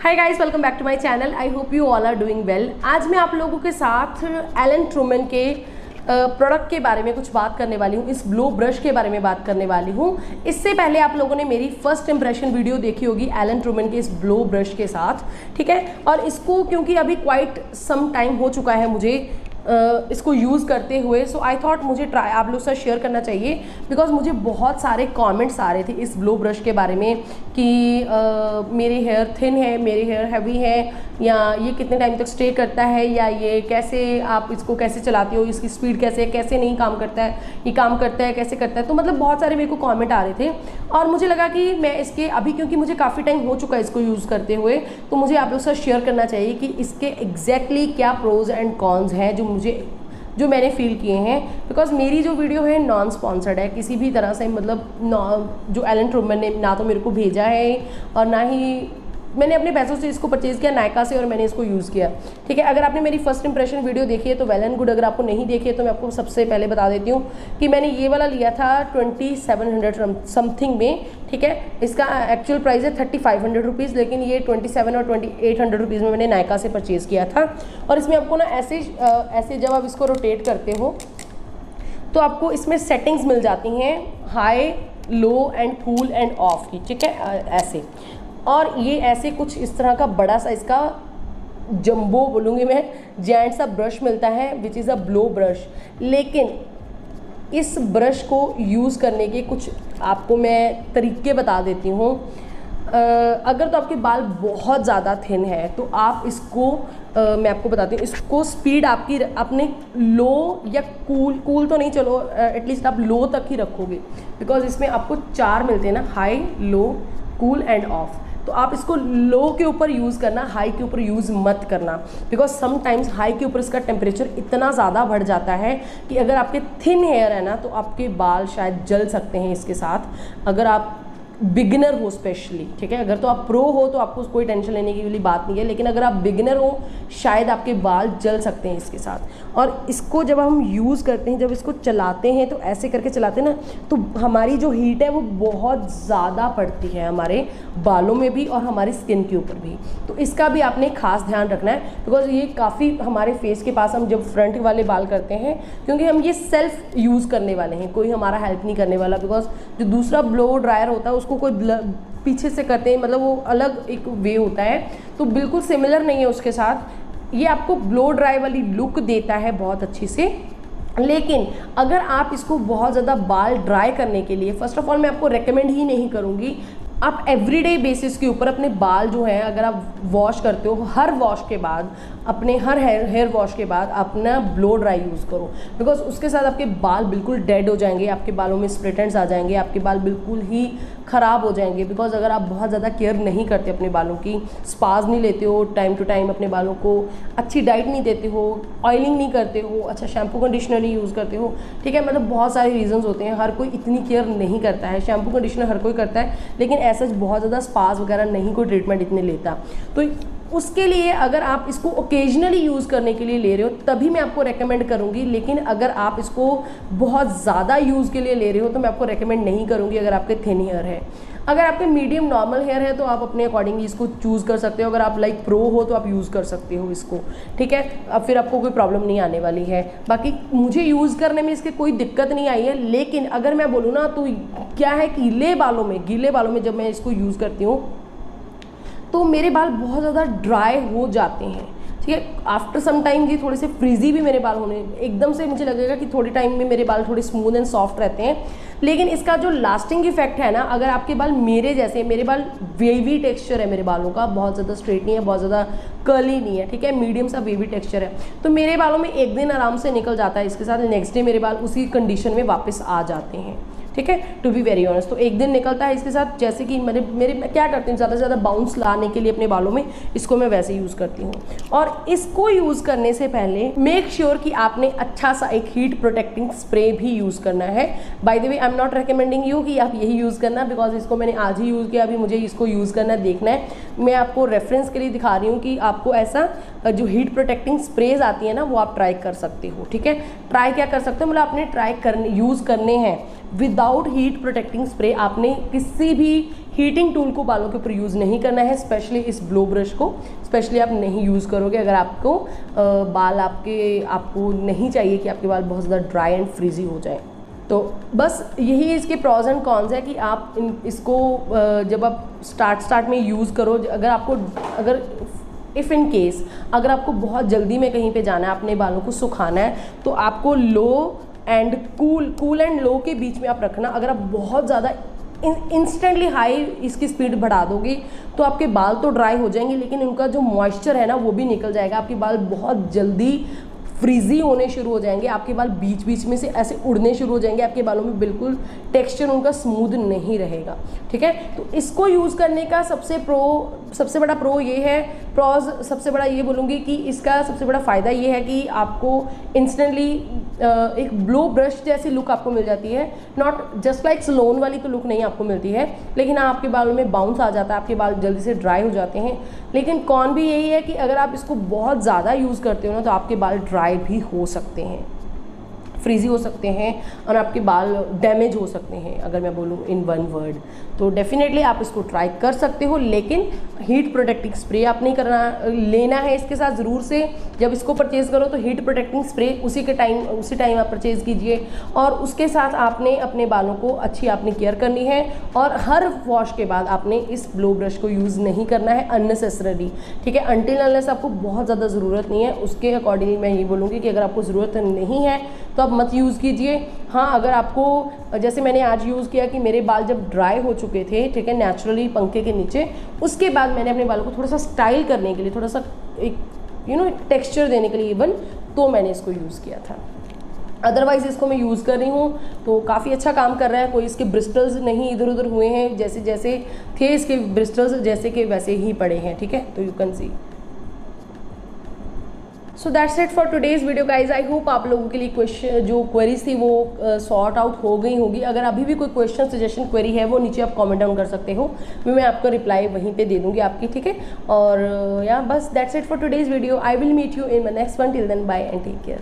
Hi guys, welcome back to my channel. I hope you all are doing well. आज मैं आप लोगों के साथ एलन ट्रूमन के प्रोडक्ट के बारे में कुछ बात करने वाली हूँ। इस ब्लो ब्रश के बारे में बात करने वाली हूँ। इससे पहले आप लोगों ने मेरी फर्स्ट इंप्रेशन वीडियो देखी होगी एलन ट्रूमन के इस ब्लो ब्रश के साथ, ठीक है। और इसको क्योंकि अभी क्वाइट सम टाइम हो चुका है मुझे इसको यूज़ करते हुए, सो आई थॉट मुझे ट्राई आप लोग से शेयर करना चाहिए, बिकॉज मुझे बहुत सारे कमेंट्स आ रहे थे इस ब्लो ब्रश के बारे में कि मेरे हेयर थिन है, मेरे हेयर हैवी है, या ये कितने टाइम तक स्टे करता है, या ये कैसे आप इसको कैसे चलाते हो, इसकी स्पीड कैसे है, कैसे नहीं काम करता है, ये काम करता है कैसे करता है। तो मतलब बहुत सारे मेरे को कमेंट आ रहे थे और मुझे लगा कि मैं इसके अभी, क्योंकि मुझे काफ़ी टाइम हो चुका है इसको यूज़ करते हुए, तो मुझे आप लोग से शेयर करना चाहिए कि इसके एग्जैक्टली क्या प्रोज एंड कॉन्स हैं जो मैंने फील किए हैं। बिकॉज मेरी जो वीडियो है नॉन स्पॉन्सर्ड है किसी भी तरह से, मतलब जो एलन ट्रूमन ने ना तो मेरे को भेजा है और ना ही मैंने अपने पैसों से इसको परचेज़ किया नायका से और मैंने इसको यूज़ किया, ठीक है। अगर आपने मेरी फर्स्ट इंप्रेशन वीडियो देखी है तो वेल एंड गुड। अगर आपको नहीं देखी है तो मैं आपको सबसे पहले बता देती हूँ कि मैंने ये वाला लिया था 2700 समथिंग में, ठीक है। इसका एक्चुअल प्राइस है 3500 रुपीज़, लेकिन ये 27 और 2800 रुपीज़ में मैंने नायका से परचेज़ किया था। और इसमें आपको ना ऐसे जब आप इसको रोटेट करते हो तो आपको इसमें सेटिंग्स मिल जाती हैं, high, low and cool end of की, ठीक है, ऐसे। और ये ऐसे कुछ इस तरह का बड़ा सा इसका जंबो बोलूँगी मैं, जायंट सा ब्रश मिलता है which is a blow brush. लेकिन इस ब्रश को यूज़ करने के कुछ आपको मैं तरीके बता देती हूँ। अगर तो आपके बाल बहुत ज़्यादा थिन है तो आप इसको मैं आपको बताती हूँ, इसको स्पीड आपकी अपने लो या कूल तो नहीं, चलो एटलीस्ट आप लो तक ही रखोगे, बिकॉज इसमें आपको 4 मिलते हैं ना, high, low, cool end of. तो आप इसको लो के ऊपर यूज़ करना, हाई के ऊपर यूज़ मत करना, बिकॉज समटाइम्स हाई के ऊपर इसका टेम्परेचर इतना ज़्यादा बढ़ जाता है कि अगर आपके थिन हेयर है ना तो आपके बाल शायद जल सकते हैं इसके साथ, अगर आप बिगिनर हो स्पेशली, ठीक है। अगर तो आप प्रो हो तो आपको कोई टेंशन लेने की वाली बात नहीं है, लेकिन अगर आप बिगिनर हो शायद आपके बाल जल सकते हैं इसके साथ। और इसको जब हम यूज़ करते हैं, जब इसको चलाते हैं तो ऐसे करके चलाते हैं ना, तो हमारी जो हीट है वो बहुत ज़्यादा पड़ती है हमारे बालों में भी और हमारी स्किन के ऊपर भी। तो इसका भी आपने खास ध्यान रखना है, बिकॉज ये काफ़ी हमारे फेस के पास हम जब फ्रंट वाले बाल करते हैं, क्योंकि हम ये सेल्फ यूज़ करने वाले हैं, कोई हमारा हेल्प नहीं करने वाला। बिकॉज जो दूसरा ब्लो ड्रायर होता है उसको कोई पीछे से करते हैं, मतलब वो अलग एक वे होता है, तो बिल्कुल सिमिलर नहीं है उसके साथ। ये आपको ब्लो ड्राई वाली लुक देता है बहुत अच्छी से। लेकिन अगर आप इसको बहुत ज़्यादा बाल ड्राई करने के लिए, फर्स्ट ऑफ ऑल मैं आपको रेकमेंड ही नहीं करूँगी। आप एवरीडे बेसिस के ऊपर अपने बाल जो है, अगर आप वॉश करते हो, हर वॉश के बाद अपने हर हेयर वॉश के बाद अपना ब्लो ड्राई यूज़ करो, बिकॉज उसके साथ आपके बाल बिल्कुल डेड हो जाएंगे, आपके बालों में स्प्लिट एंड्स आ जाएंगे, आपके बाल बिल्कुल ही ख़राब हो जाएंगे। बिकॉज अगर आप बहुत ज़्यादा केयर नहीं करते अपने बालों की, स्पास नहीं लेते हो टाइम टू टाइम, अपने बालों को अच्छी डाइट नहीं देते हो, ऑयलिंग नहीं करते हो, अच्छा शैम्पू कंडीशनर नहीं यूज़ करते हो, ठीक है, मतलब बहुत सारे रीजंस होते हैं। हर कोई इतनी केयर नहीं करता है, शैम्पू कंडीशनर हर कोई करता है, लेकिन ऐसा बहुत ज़्यादा स्पास वगैरह नहीं कोई ट्रीटमेंट इतने लेता। तो उसके लिए अगर आप इसको ओकेजनली यूज़ करने के लिए ले रहे हो तभी मैं आपको रेकमेंड करूँगी, लेकिन अगर आप इसको बहुत ज़्यादा यूज़ के लिए ले रहे हो तो मैं आपको रेकमेंड नहीं करूँगी अगर आपके थिन हेयर है। अगर आपके मीडियम नॉर्मल हेयर है तो आप अपने अकॉर्डिंगली इसको चूज़ कर सकते हो। अगर आप लाइक प्रो हो तो आप यूज़ कर सकते हो इसको, ठीक है। अब फिर आपको कोई प्रॉब्लम नहीं आने वाली है। बाकी मुझे यूज़ करने में इसके कोई दिक्कत नहीं आई है, लेकिन अगर मैं बोलूँ ना तो क्या है, गीले बालों में जब मैं इसको यूज़ करती हूँ तो मेरे बाल बहुत ज़्यादा ड्राई हो जाते हैं, ठीक है। आफ्टर सम टाइम ये थोड़े से फ्रीजी भी मेरे बाल होने, एकदम से मुझे लगेगा कि थोड़े टाइम में मेरे बाल थोड़े स्मूथ एंड सॉफ्ट रहते हैं, लेकिन इसका जो लास्टिंग इफेक्ट है ना, अगर आपके बाल मेरे जैसे, मेरे बाल वेवी टेक्सचर है मेरे बालों का, बहुत ज़्यादा स्ट्रेट नहीं है, बहुत ज़्यादा कर्ली नहीं है, ठीक है, मीडियम सा वेवी टेक्सचर है, तो मेरे बालों में एक दिन आराम से निकल जाता है इसके साथ, नेक्स्ट डे मेरे बाल उसी कंडीशन में वापस आ जाते हैं, ठीक है, टू बी वेरी ऑनेस्ट। तो एक दिन निकलता है इसके साथ, जैसे कि मैं क्या करती हूँ, ज़्यादा से ज़्यादा बाउंस लाने के लिए अपने बालों में इसको मैं वैसे यूज़ करती हूँ। और इसको यूज़ करने से पहले मेक श्योर कि आपने अच्छा सा एक हीट प्रोटेक्टिंग स्प्रे भी यूज़ करना है। By the way I am not recommending you कि आप यही यूज़ करना, बिकॉज इसको मैंने आज ही यूज़ किया, अभी मुझे इसको यूज़ करना देखना है। मैं आपको रेफरेंस के लिए दिखा रही हूँ कि आपको ऐसा जो हीट प्रोटेक्टिंग स्प्रेज आती है ना वो आप ट्राई कर सकते हो, ठीक है। ट्राई क्या कर सकते हो, मतलब आपने यूज़ करने हैं, विदाउट हीट प्रोटेक्टिंग स्प्रे आपने किसी भी हीटिंग टूल को बालों के ऊपर यूज़ नहीं करना है, स्पेशली इस ब्लो ब्रश को स्पेशली आप नहीं यूज़ करोगे अगर आपको बाल आपको नहीं चाहिए कि आपके बाल बहुत ज़्यादा ड्राई एंड फ्रीजी हो जाए। तो बस यही इसके प्रॉज एंड कॉन्स है कि आप इसको जब आप स्टार्ट में यूज़ करो, अगर इफ़ इन केस अगर आपको बहुत जल्दी में कहीं पे जाना है, अपने बालों को सुखाना है, तो आपको लो एंड कूल एंड लो के बीच में आप रखना। अगर आप बहुत ज़्यादा इंस्टेंटली हाई इसकी स्पीड बढ़ा दोगे तो आपके बाल तो ड्राई हो जाएंगे, लेकिन उनका जो मॉइस्चर है ना वो भी निकल जाएगा। आपके बाल बहुत जल्दी फ्रीजी होने शुरू हो जाएंगे, आपके बाल बीच बीच में से ऐसे उड़ने शुरू हो जाएंगे, आपके बालों में बिल्कुल टेक्सचर उनका स्मूथ नहीं रहेगा। ठीक है, तो इसको यूज़ करने का सबसे बड़ा प्रो ये है, प्रॉज सबसे बड़ा ये बोलूँगी कि इसका सबसे बड़ा फ़ायदा ये है कि आपको इंस्टेंटली एक ब्लो ब्रश जैसी लुक आपको मिल जाती है। नॉट जस्ट लाइक सलोन वाली तो लुक नहीं आपको मिलती है, लेकिन हाँ आपके बालों में बाउंस आ जाता है, आपके बाल जल्दी से ड्राई हो जाते हैं। लेकिन कौन भी यही है कि अगर आप इसको बहुत ज़्यादा यूज़ करते हो ना तो आपके बाल ड्राई भी हो सकते हैं, फ्रीजी हो सकते हैं और आपके बाल डैमेज हो सकते हैं, अगर मैं बोलूँ इन वन वर्ड। तो डेफिनेटली आप इसको ट्राई कर सकते हो, लेकिन हीट प्रोटेक्टिंग स्प्रे आप नहीं लेना है इसके साथ ज़रूर से। जब इसको परचेज़ करो तो हीट प्रोटेक्टिंग स्प्रे उसी टाइम आप परचेज़ कीजिए, और उसके साथ आपने अपने बालों को अच्छी आपने केयर करनी है, और हर वॉश के बाद आपने इस ब्लो ब्रश को यूज़ नहीं करना है अननेसेसरली। ठीक है, अनटिल अनलेस आपको बहुत ज़्यादा ज़रूरत नहीं है, उसके अकॉर्डिंगली मैं ये बोलूँगी कि अगर आपको ज़रूरत नहीं है तो आप मत यूज़ कीजिए। हाँ, अगर आपको, जैसे मैंने आज यूज़ किया कि मेरे बाल जब ड्राई हो चुके थे, ठीक है, नेचुरली पंखे के नीचे, उसके बाद मैंने अपने बालों को थोड़ा सा स्टाइल करने के लिए, थोड़ा सा एक टेक्सचर देने के लिए इवन, तो मैंने इसको यूज़ किया था। अदरवाइज़ इसको मैं यूज़ कर रही हूँ तो काफ़ी अच्छा काम कर रहा है, कोई इसके ब्रिस्टल्स नहीं इधर उधर हुए हैं, जैसे थे इसके ब्रिस्टल्स जैसे के वैसे ही पड़े हैं। ठीक है, तो you can see. So that's it for today's video guys. I hope आप लोगों के लिए जो क्वेरीज थी वो सॉर्ट आउट हो गई होगी। अगर अभी भी कोई क्वेश्चन सजेशन क्वेरी है वो नीचे आप कमेंट डाउन कर सकते हो, मैं आपको रिप्लाई वहीं पे दे दूँगी आपकी। ठीक है, और या बस that's it for today's video. I will meet you in my next one. Till then bye and take care.